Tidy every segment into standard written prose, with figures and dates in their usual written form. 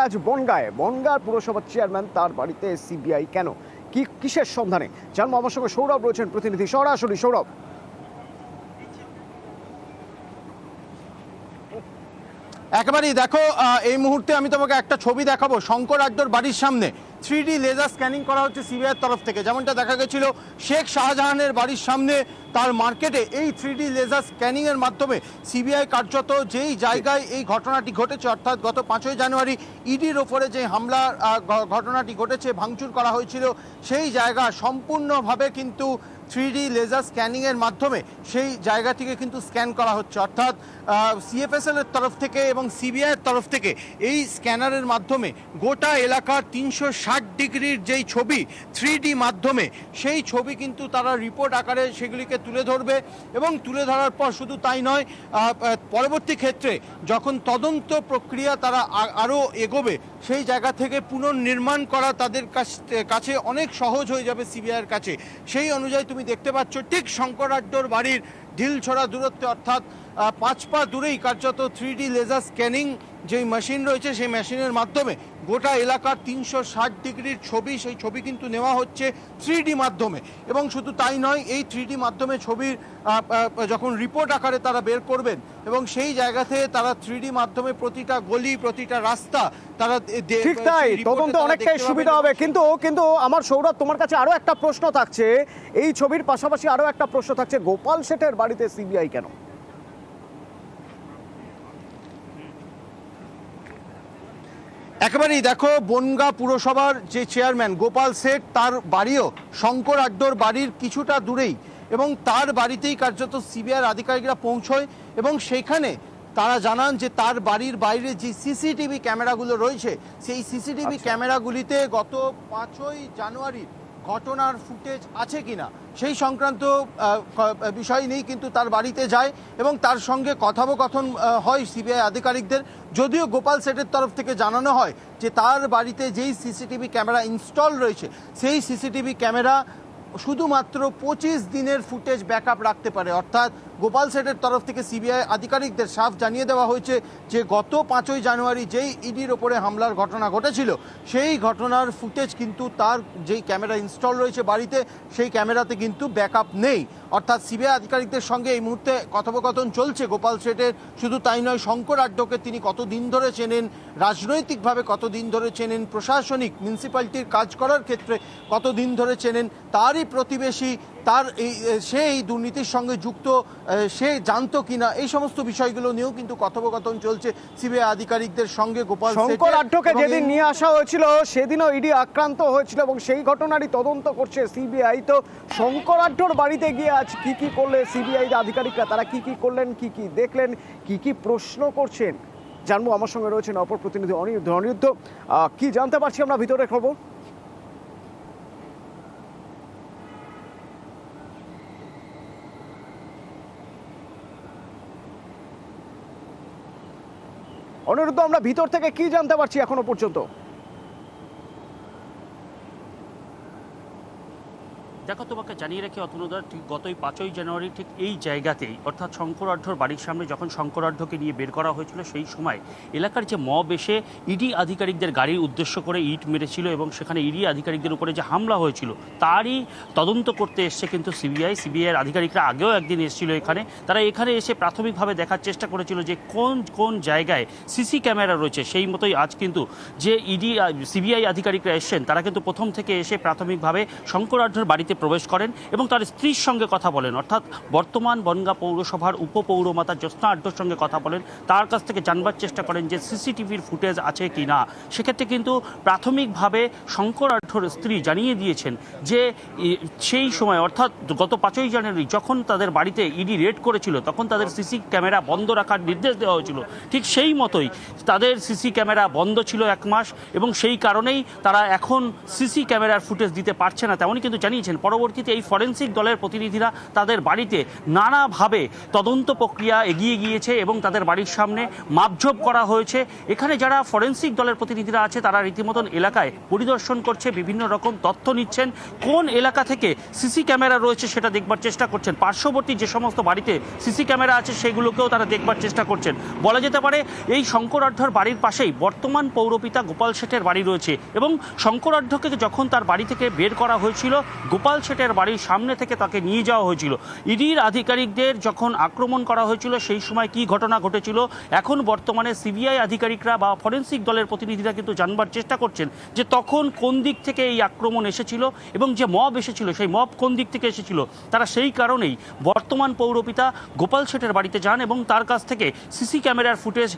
আজ বনগাঁ পুরসভার চেয়ারম্যান তার বাড়িতে সিবিআই কেন, কিসের সন্ধানে জানবো। আমার সঙ্গে সৌরভ রয়েছেন প্রতিনিধি, সরাসরি সৌরভ। একেবারেই দেখো, এই মুহূর্তে আমি তোমাকে একটা ছবি দেখাবো। শঙ্কর আড্ডর বাড়ির সামনে 3D লেজার স্ক্যানিং করা হচ্ছে সিবিআইয়ের তরফ থেকে। যেমনটা দেখা গেছিল শেখ শাহজাহানের বাড়ির সামনে তার মার্কেটে এই 3D লেজার স্ক্যানিংয়ের মাধ্যমে সিবিআই কার্যত যেই জায়গায় এই ঘটনাটি ঘটেছে, অর্থাৎ গত 5ই জানুয়ারি ইডির ওপরে যে হামলার ঘটনাটি ঘটেছে, ভাঙচুর করা হয়েছিল, সেই জায়গা সম্পূর্ণভাবে কিন্তু 3D লেজার স্ক্যানিংয়ের মাধ্যমে সেই জায়গাটিকে কিন্তু স্ক্যান করা হচ্ছে। অর্থাৎ সিএফএসএল এর তরফ থেকে এবং সিবিআইয়ের তরফ থেকে এই স্ক্যানারের মাধ্যমে গোটা এলাকার 360 ডিগ্রির যেই ছবি 3D মাধ্যমে, সেই ছবি কিন্তু তারা রিপোর্ট আকারে সেগুলিকে তুলে ধরবে। এবং তুলে ধরার পর শুধু তাই নয়, পরবর্তী ক্ষেত্রে যখন তদন্ত প্রক্রিয়া তারা আরও এগোবে, সেই জায়গা থেকে পুনর্নির্মাণ করা তাদের কাছে অনেক সহজ হয়ে যাবে সিবিআইয়ের কাছে। সেই অনুযায়ী তুমি দেখতে পাচ্ছ ঠিক শঙ্কর আড্ডর বাড়ির ঢিলছড়া দূরত্বে, অর্থাৎ 5 পা দূরেই কার্যত 3D লেজার স্ক্যানিং যেই মেশিন রয়েছে, সেই মেশিনের মাধ্যমে গোটা এলাকার 360 ডিগ্রির ছবি, সেই ছবি কিন্তু নেওয়া হচ্ছে 3D মাধ্যমে। এবং শুধু তাই নয়, এই 3D মাধ্যমে ছবির যখন রিপোর্ট আকারে তারা বের করবেন, এবং সেই জায়গা থেকে তারা 3D মাধ্যমে প্রতিটা গলি, প্রতিটা রাস্তা তারা ঠিক তাই তদন্ত অনেকটাই সুবিধা হবে। কিন্তু আমার সৌরভ, তোমার কাছে আরো একটা প্রশ্ন থাকছে। এই ছবির পাশাপাশি আরো একটা প্রশ্ন থাকছে, গোপাল শেঠের বাড়িতে সিবিআই কেন? একেবারেই দেখো, বনগাঁ পুরসভার যে চেয়ারম্যান গোপাল শেঠ, তার বাড়িও শঙ্কর আড্ডর বাড়ির কিছুটা দূরেই, এবং তার বাড়িতেই কার্যত সিবিআইয়ের আধিকারিকরা পৌঁছয়। এবং সেখানে তারা জানান যে তার বাড়ির বাইরে যে সিসিটিভি ক্যামেরাগুলো রয়েছে, সেই সিসিটিভি ক্যামেরাগুলিতে গত 5ই জানুয়ারি ঘটনার ফুটেজ আছে কিনা সেই সংক্রান্ত বিষয় নেই, কিন্তু তার বাড়িতে যায় এবং তার সঙ্গে কথোপকথন হয় সিবিআই আধিকারিকদের। যদিও গোপাল শেঠের তরফ থেকে জানানো হয় যে তার বাড়িতে যেই সিসিটিভি ক্যামেরা ইনস্টল রয়েছে, সেই সিসিটিভি ক্যামেরা শুধুমাত্র 25 দিনের ফুটেজ ব্যাকআপ রাখতে পারে। অর্থাৎ গোপাল শেঠের তরফ থেকে সিবিআই আধিকারিকদের সাফ জানিয়ে দেওয়া হয়েছে যে গত 5ই জানুয়ারি যেই ইডির ওপরে হামলার ঘটনা ঘটেছিল, সেই ঘটনার ফুটেজ কিন্তু তার যেই ক্যামেরা ইনস্টল রয়েছে বাড়িতে, সেই ক্যামেরাতে কিন্তু ব্যাকআপ নেই। অর্থাৎ সিবিআই আধিকারিকদের সঙ্গে এই মুহূর্তে কথোপকথন চলছে গোপাল শেঠের। শুধু তাই নয়, শঙ্কর আড্ডকে তিনি কতদিন ধরে চেনেন, রাজনৈতিকভাবে কতদিন ধরে চেনেন, প্রশাসনিক মিউনিসিপ্যালিটির কাজ করার ক্ষেত্রে কতদিন ধরে চেনেন, তারই প্রতিবেশী, তার সেই দুর্নীতির সঙ্গে যুক্ত, সে জানতো কিনা, এই সমস্ত বিষয়গুলো নিয়েও কিন্তু কথোপকথন চলছে সিবিআই আধিকারিকদের সঙ্গে। গোপাল শঙ্কর আড্ডকে যেদিন নিয়ে আসা হয়েছিল সেদিনও ইডি আক্রান্ত হয়েছিল এবং সেই ঘটনারই তদন্ত করছে সিবিআই। তো শঙ্কর আড্ডর বাড়িতে গিয়ে আজ কি করলে সিবিআই আধিকারিকরা, তারা কি করলেন, কি দেখলেন, কি প্রশ্ন করছেন জানবো। আমার সঙ্গে রয়েছেন অপর প্রতিনিধি অনিরুদ্ধ। কি জানতে পারছি আমরা ভিতরে খবর? অনিরুদ্ধ, আমরা ভিতর থেকে কি জানতে পারছি এখনো পর্যন্ত? দেখো, তোমাকে জানিয়ে রেখে অতনুদা, ঠিক গতই 5ই জানুয়ারি ঠিক এই জায়গাতেই, অর্থাৎ শঙ্কর আড্ডর বাড়ির সামনে যখন শঙ্কর আড্ডকে নিয়ে বের করা হয়েছিল, সেই সময় এলাকার যে মব এসে ইডি আধিকারিকদের গাড়ির উদ্দেশ্য করে ইট মেরেছিল এবং সেখানে ইডি আধিকারিকদের উপরে যে হামলা হয়েছিল তারই তদন্ত করতে এসছে কিন্তু সিবিআইয়ের আধিকারিকরা আগেও একদিন এসেছিল এখানে। তারা এখানে এসে প্রাথমিকভাবে দেখার চেষ্টা করেছিল যে কোন জায়গায় সিসি ক্যামেরা রয়েছে। সেই মতোই আজ কিন্তু যে সিবিআই আধিকারিকরা এসছেন, তারা কিন্তু প্রথম থেকে এসে প্রাথমিকভাবে শঙ্কর আড্ডর বাড়িতে প্রবেশ করেন এবং তার স্ত্রীর সঙ্গে কথা বলেন, অর্থাৎ বর্তমান বনগাঁ পৌরসভার উপপৌরমাতা জ্যোৎস্না আড্ডর সঙ্গে কথা বলেন। তার কাছ থেকে জানবার চেষ্টা করেন যে সিসিটিভির ফুটেজ আছে কি না। সেক্ষেত্রে কিন্তু প্রাথমিকভাবে শঙ্কর আড্ডর স্ত্রী জানিয়ে দিয়েছেন যে সেই সময়, অর্থাৎ গত 5ই জানুয়ারি যখন তাদের বাড়িতে ইডি রেড করেছিল, তখন তাদের সিসি ক্যামেরা বন্ধ রাখার নির্দেশ দেওয়া হয়েছিল। ঠিক সেই মতোই তাদের সিসি ক্যামেরা বন্ধ ছিল 1 মাস, এবং সেই কারণেই তারা এখন সিসি ক্যামেরার ফুটেজ দিতে পারছে না, তেমনই কিন্তু জানিয়েছেন। পরবর্তীতে এই ফরেন্সিক দলের প্রতিনিধিরা তাদের বাড়িতে নানাভাবে তদন্ত প্রক্রিয়া এগিয়ে গিয়েছে এবং তাদের বাড়ির সামনে মাপঝোপ করা হয়েছে। এখানে যারা ফরেন্সিক দলের প্রতিনিধিরা আছে, তারা রীতিমতন এলাকায় পরিদর্শন করছে, বিভিন্ন রকম তথ্য নিচ্ছেন, কোন এলাকা থেকে সিসি ক্যামেরা রয়েছে সেটা দেখবার চেষ্টা করছেন, পার্শ্ববর্তী যে সমস্ত বাড়িতে সিসি ক্যামেরা আছে সেগুলোকেও তারা দেখবার চেষ্টা করছেন। বলা যেতে পারে এই শঙ্করাঢ্যর বাড়ির পাশেই বর্তমান পৌরপিতা গোপাল শেঠের বাড়ি রয়েছে এবং শঙ্করাঢ্যকে যখন তার বাড়ি থেকে বের করা হয়েছিল, গোপাল শেঠের বাড়ির সামনে থেকে তাকে নিয়ে যাওয়া হয়েছিল। ইডির আধিকারিকদের যখন আক্রমণ করা হয়েছিল সেই সময় কি ঘটনা ঘটেছিল, এখন বর্তমানে সিবিআই আধিকারিকরা বা ফরেন্সিক দলের প্রতিনিধিরা কিন্তু জানবার চেষ্টা করছেন যে তখন কোন দিক থেকে এই আক্রমণ এসেছিল এবং যে মব এসেছিল সেই মব কোন দিক থেকে এসেছিল। তারা সেই কারণেই বর্তমান পৌরপিতা গোপাল শেঠের বাড়িতে যান এবং তার কাছ থেকে সিসি ক্যামেরার ফুটেজ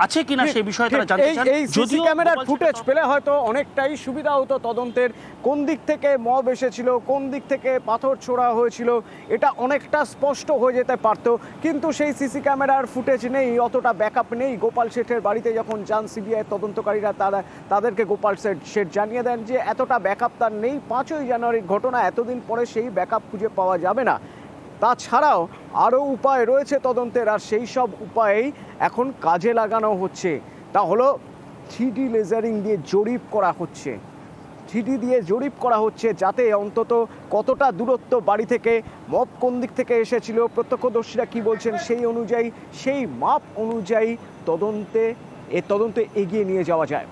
আছে কিনা সেই বিষয়ে তারা জানতে চান। এই সিসি ক্যামেরার ফুটেজ পেলে হয়তো অনেকটাই সুবিধা হতো তদন্তের, কোন দিক থেকে মব এসেছিল, কোন দিক থেকে পাথর ছোড়া হয়েছিল, এটা অনেকটা স্পষ্ট হয়ে যেতে পারতো। কিন্তু সেই সিসি ক্যামেরার ফুটেজ নেই, অতটা ব্যাকআপ নেই। গোপাল শেঠের বাড়িতে যখন যান সিবিআই তদন্তকারীরা তাদেরকে গোপাল শেঠ জানিয়ে দেন যে এতটা ব্যাকআপ তার নেই, 5ই জানুয়ারির ঘটনা, এতদিন পরে সেই ব্যাকআপ খুঁজে পাওয়া যাবে না। তাছাড়াও আরও উপায় রয়েছে তদন্তের, আর সেই সব উপায়েই এখন কাজে লাগানো হচ্ছে। তা হলো 3D লেজারিং দিয়ে জরিপ করা হচ্ছে, 3D দিয়ে জরিপ করা হচ্ছে যাতে অন্তত কতটা দূরত্ব বাড়ি থেকে, মব কোন দিক থেকে এসেছিল, প্রত্যক্ষদর্শীরা কি বলছেন সেই অনুযায়ী, সেই মাপ অনুযায়ী তদন্তে এগিয়ে নিয়ে যাওয়া যায়।